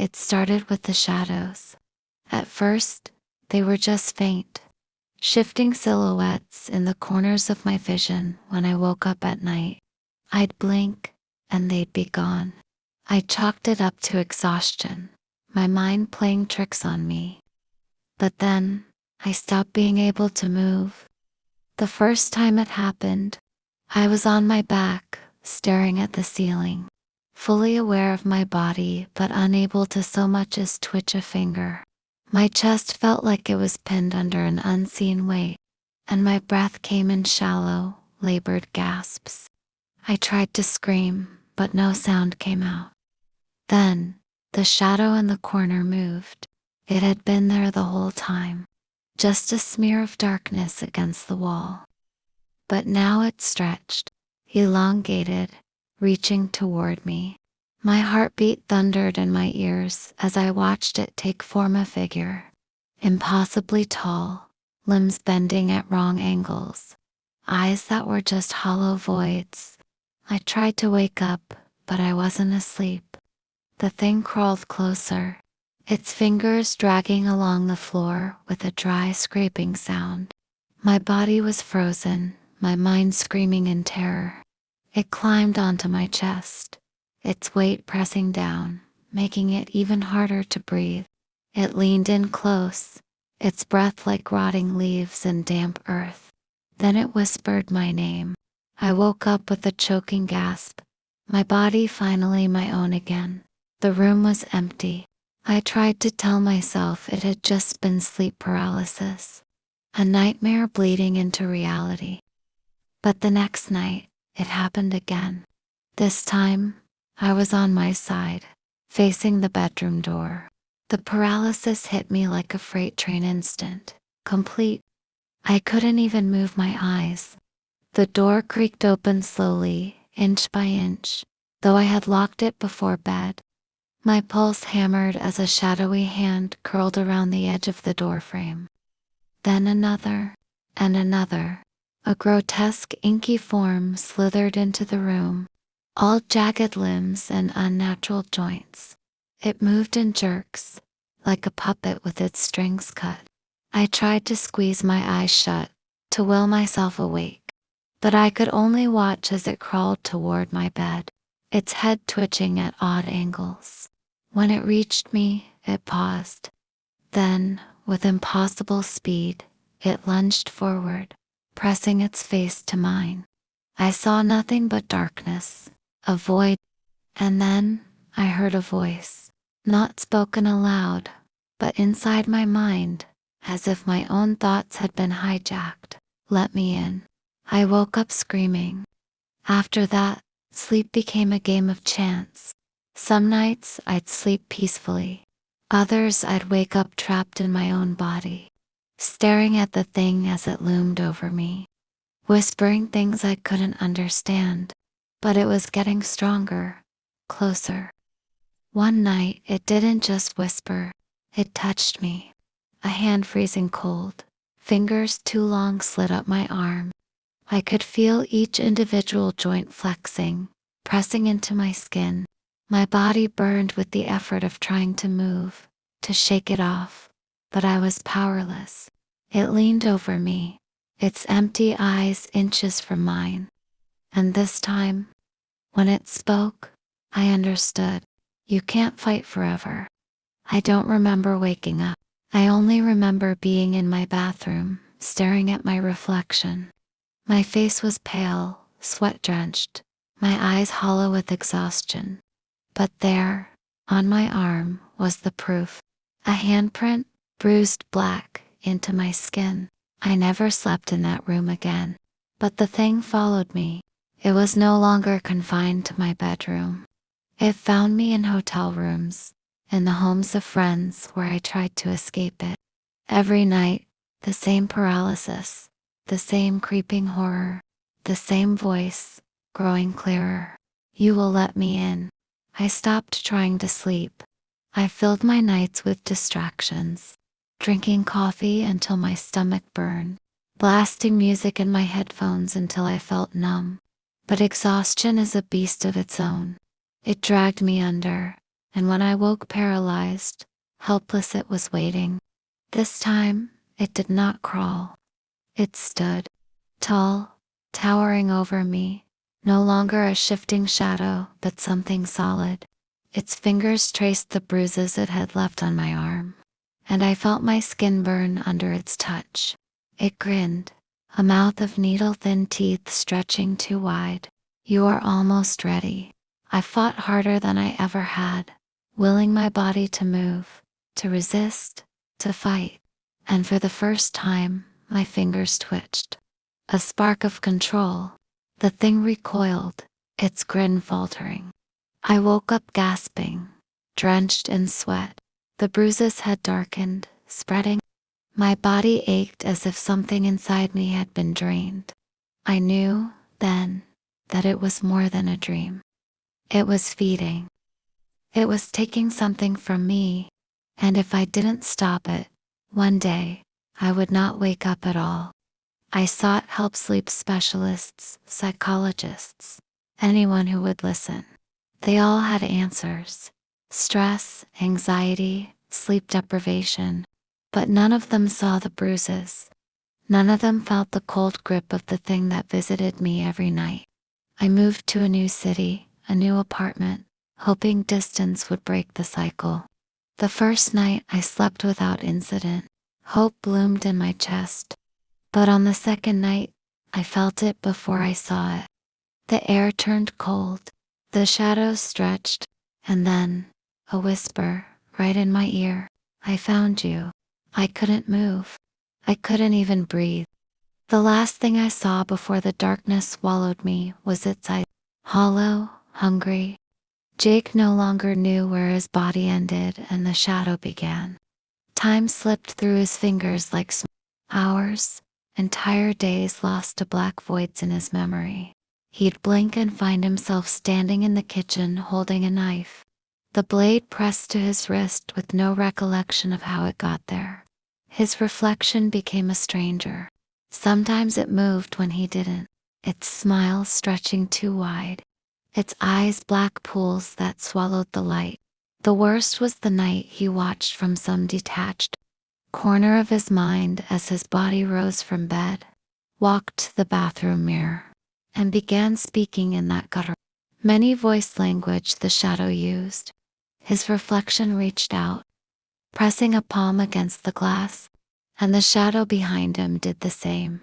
it started with the shadows. At first, they were just faint, shifting silhouettes in the corners of my vision. When I woke up at night, I'd blink and they'd be gone. I chalked it up to exhaustion, my mind playing tricks on me. But then, I stopped being able to move. The first time it happened, I was on my back, staring at the ceiling, fully aware of my body but unable to so much as twitch a finger. My chest felt like it was pinned under an unseen weight, and my breath came in shallow, labored gasps. I tried to scream, but no sound came out. Then, the shadow in the corner moved. It had been there the whole time, just a smear of darkness against the wall. But now it stretched, elongated, reaching toward me. My heartbeat thundered in my ears as I watched it take form. A figure, impossibly tall, limbs bending at wrong angles, eyes that were just hollow voids. I tried to wake up, but I wasn't asleep. The thing crawled closer, its fingers dragging along the floor with a dry scraping sound. My body was frozen, my mind screaming in terror. It climbed onto my chest, its weight pressing down, making it even harder to breathe. It leaned in close, its breath like rotting leaves and damp earth. Then it whispered my name. I woke up with a choking gasp, my body finally my own again. The room was empty. I tried to tell myself it had just been sleep paralysis, a nightmare bleeding into reality. But the next night, it happened again. This time, I was on my side, facing the bedroom door. The paralysis hit me like a freight train, instant, complete. I couldn't even move my eyes. The door creaked open slowly, inch by inch, though I had locked it before bed. My pulse hammered as a shadowy hand curled around the edge of the doorframe. Then another, and another. A grotesque inky form slithered into the room, all jagged limbs and unnatural joints. It moved in jerks, like a puppet with its strings cut. I tried to squeeze my eyes shut, to will myself awake, but I could only watch as it crawled toward my bed, its head twitching at odd angles. When it reached me, it paused. Then, with impossible speed, it lunged forward, pressing its face to mine. I saw nothing but darkness, a void, and then I heard a voice, not spoken aloud, but inside my mind, as if my own thoughts had been hijacked. Let me in. I woke up screaming. After that, sleep became a game of chance. Some nights I'd sleep peacefully. Others I'd wake up trapped in my own body, staring at the thing as it loomed over me, whispering things I couldn't understand. But it was getting stronger, closer. One night it didn't just whisper, it touched me. A hand freezing cold, fingers too long slid up my arm. I could feel each individual joint flexing, pressing into my skin. My body burned with the effort of trying to move, to shake it off, but I was powerless. It leaned over me, its empty eyes inches from mine. And this time, when it spoke, I understood. You can't fight forever. I don't remember waking up. I only remember being in my bathroom, staring at my reflection. My face was pale, sweat-drenched, my eyes hollow with exhaustion. But there, on my arm, was the proof. A handprint, bruised black, into my skin. I never slept in that room again. But the thing followed me. It was no longer confined to my bedroom. It found me in hotel rooms, in the homes of friends where I tried to escape it. Every night, the same paralysis, the same creeping horror, the same voice, growing clearer. You will let me in. I stopped trying to sleep. I filled my nights with distractions, drinking coffee until my stomach burned, blasting music in my headphones until I felt numb. But exhaustion is a beast of its own. It dragged me under, and when I woke paralyzed, helpless, it was waiting. This time, it did not crawl. It stood, tall, towering over me, no longer a shifting shadow, but something solid. Its fingers traced the bruises it had left on my arm, and I felt my skin burn under its touch. It grinned, a mouth of needle-thin teeth stretching too wide. "You are almost ready." I fought harder than I ever had, willing my body to move, to resist, to fight. And for the first time, my fingers twitched. A spark of control. The thing recoiled, its grin faltering. I woke up gasping, drenched in sweat. The bruises had darkened, spreading. My body ached as if something inside me had been drained. I knew, then, that it was more than a dream. It was feeding. It was taking something from me, and if I didn't stop it, one day, I would not wake up at all. I sought help: sleep specialists, psychologists, anyone who would listen. They all had answers: stress, anxiety, sleep deprivation. But none of them saw the bruises. None of them felt the cold grip of the thing that visited me every night. I moved to a new city, a new apartment, hoping distance would break the cycle. The first night I slept without incident. Hope bloomed in my chest. But on the second night, I felt it before I saw it. The air turned cold, the shadows stretched, and then, a whisper, right in my ear: "I found you." I couldn't move. I couldn't even breathe. The last thing I saw before the darkness swallowed me was its eyes, hollow, hungry. Jake no longer knew where his body ended and the shadow began. Time slipped through his fingers like hours, entire days lost to black voids in his memory. He'd blink and find himself standing in the kitchen holding a knife, the blade pressed to his wrist with no recollection of how it got there. His reflection became a stranger. Sometimes it moved when he didn't, its smile stretching too wide, its eyes black pools that swallowed the light. The worst was the night he watched from some detached corner of his mind as his body rose from bed, walked to the bathroom mirror, and began speaking in that gutter, many voiced language the shadow used. His reflection reached out, pressing a palm against the glass, and the shadow behind him did the same.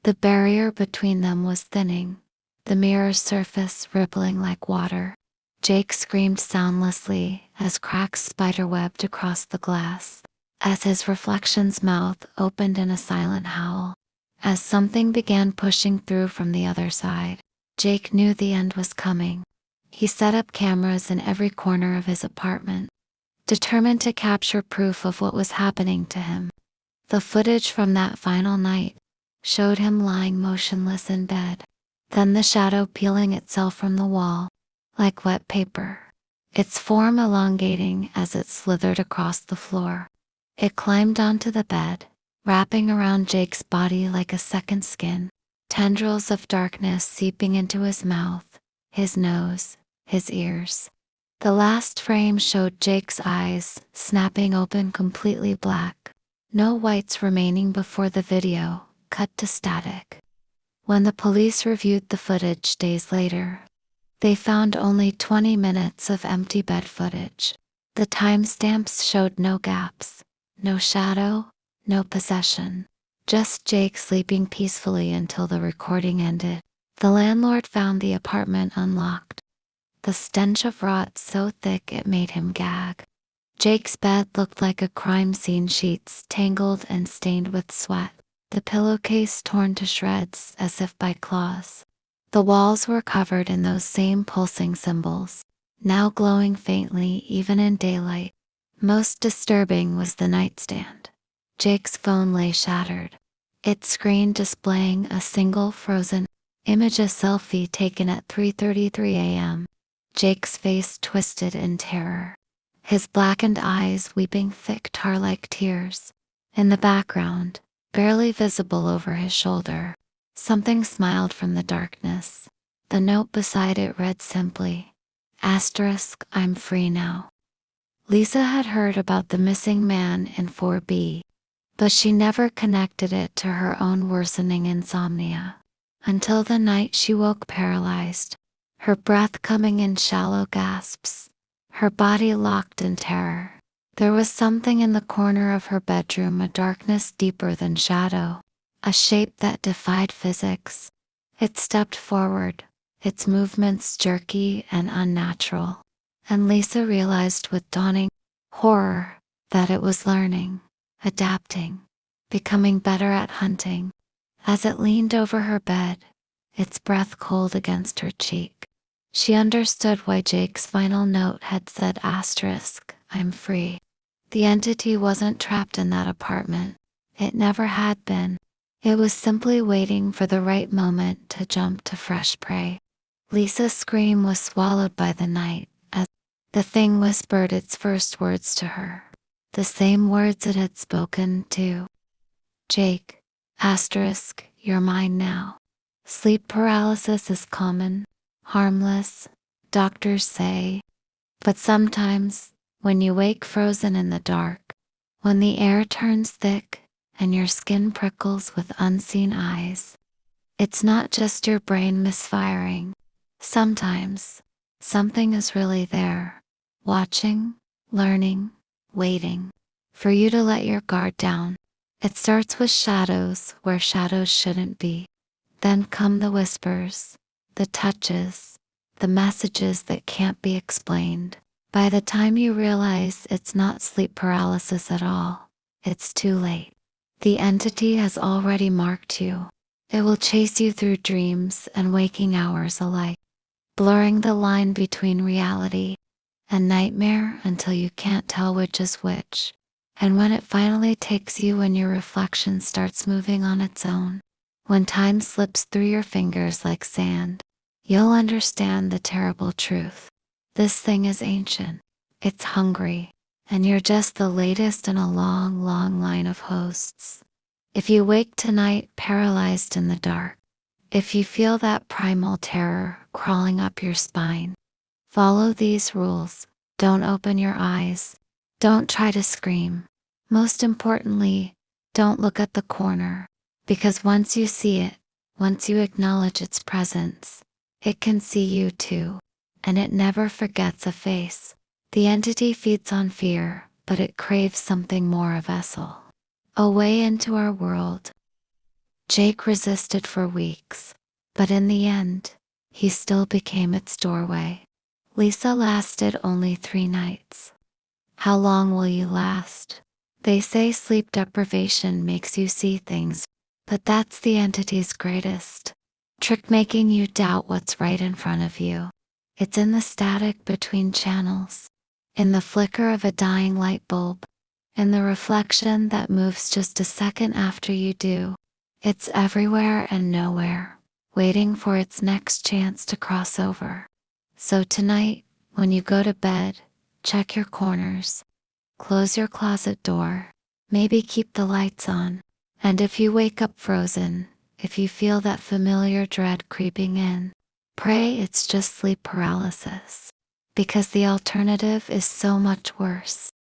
The barrier between them was thinning, the mirror's surface rippling like water. Jake screamed soundlessly as cracks spiderwebbed across the glass, as his reflection's mouth opened in a silent howl. As something began pushing through from the other side, Jake knew the end was coming. He set up cameras in every corner of his apartment, determined to capture proof of what was happening to him. The footage from that final night showed him lying motionless in bed, then the shadow peeling itself from the wall, like wet paper, its form elongating as it slithered across the floor. It climbed onto the bed, wrapping around Jake's body like a second skin, tendrils of darkness seeping into his mouth, his nose, his ears. The last frame showed Jake's eyes snapping open completely black, no whites remaining before the video cut to static. When the police reviewed the footage days later, they found only 20 minutes of empty bed footage. The timestamps showed no gaps, no shadow, no possession, just Jake sleeping peacefully until the recording ended. The landlord found the apartment unlocked, the stench of rot so thick it made him gag. Jake's bed looked like a crime scene, sheets tangled and stained with sweat, the pillowcase torn to shreds as if by claws. The walls were covered in those same pulsing symbols, now glowing faintly even in daylight. Most disturbing was the nightstand. Jake's phone lay shattered, its screen displaying a single frozen image, a selfie taken at 3:33 a.m. Jake's face twisted in terror, his blackened eyes weeping thick tar-like tears. In the background, barely visible over his shoulder, something smiled from the darkness. The note beside it read simply, "*I'm free now." Lisa had heard about the missing man in 4B, but she never connected it to her own worsening insomnia. Until the night she woke paralyzed, her breath coming in shallow gasps, her body locked in terror. There was something in the corner of her bedroom, a darkness deeper than shadow, a shape that defied physics. It stepped forward, its movements jerky and unnatural, and Lisa realized with dawning horror that it was learning, adapting, becoming better at hunting. As it leaned over her bed, its breath cold against her cheek, she understood why Jake's final note had said asterisk, "I'm free." The entity wasn't trapped in that apartment. It never had been. It was simply waiting for the right moment to jump to fresh prey. Lisa's scream was swallowed by the night as the thing whispered its first words to her, the same words it had spoken to Jake. Asterisk, you're mine now. Sleep paralysis is common, harmless, doctors say. But sometimes, when you wake frozen in the dark, when the air turns thick and your skin prickles with unseen eyes, it's not just your brain misfiring. Sometimes, something is really there, watching, learning, waiting, for you to let your guard down. It starts with shadows where shadows shouldn't be. Then come the whispers, the touches, the messages that can't be explained. By the time you realize it's not sleep paralysis at all, it's too late. The entity has already marked you. It will chase you through dreams and waking hours alike, blurring the line between reality and nightmare until you can't tell which is which. And when it finally takes you, when your reflection starts moving on its own, when time slips through your fingers like sand, you'll understand the terrible truth. This thing is ancient, it's hungry, and you're just the latest in a long, long line of hosts. If you wake tonight paralyzed in the dark, if you feel that primal terror crawling up your spine, follow these rules. Don't open your eyes. Don't try to scream. Most importantly, don't look at the corner, because once you see it, once you acknowledge its presence, it can see you too, and it never forgets a face. The entity feeds on fear, but it craves something more, a vessel, a way into our world. Jake resisted for weeks, but in the end, he still became its doorway. Lisa lasted only 3 nights. How long will you last? They say sleep deprivation makes you see things, but that's the entity's greatest trick, making you doubt what's right in front of you. It's in the static between channels, in the flicker of a dying light bulb, in the reflection that moves just a second after you do. It's everywhere and nowhere, waiting for its next chance to cross over. So tonight, when you go to bed, check your corners, close your closet door, maybe keep the lights on. And if you wake up frozen, if you feel that familiar dread creeping in, pray it's just sleep paralysis, because the alternative is so much worse.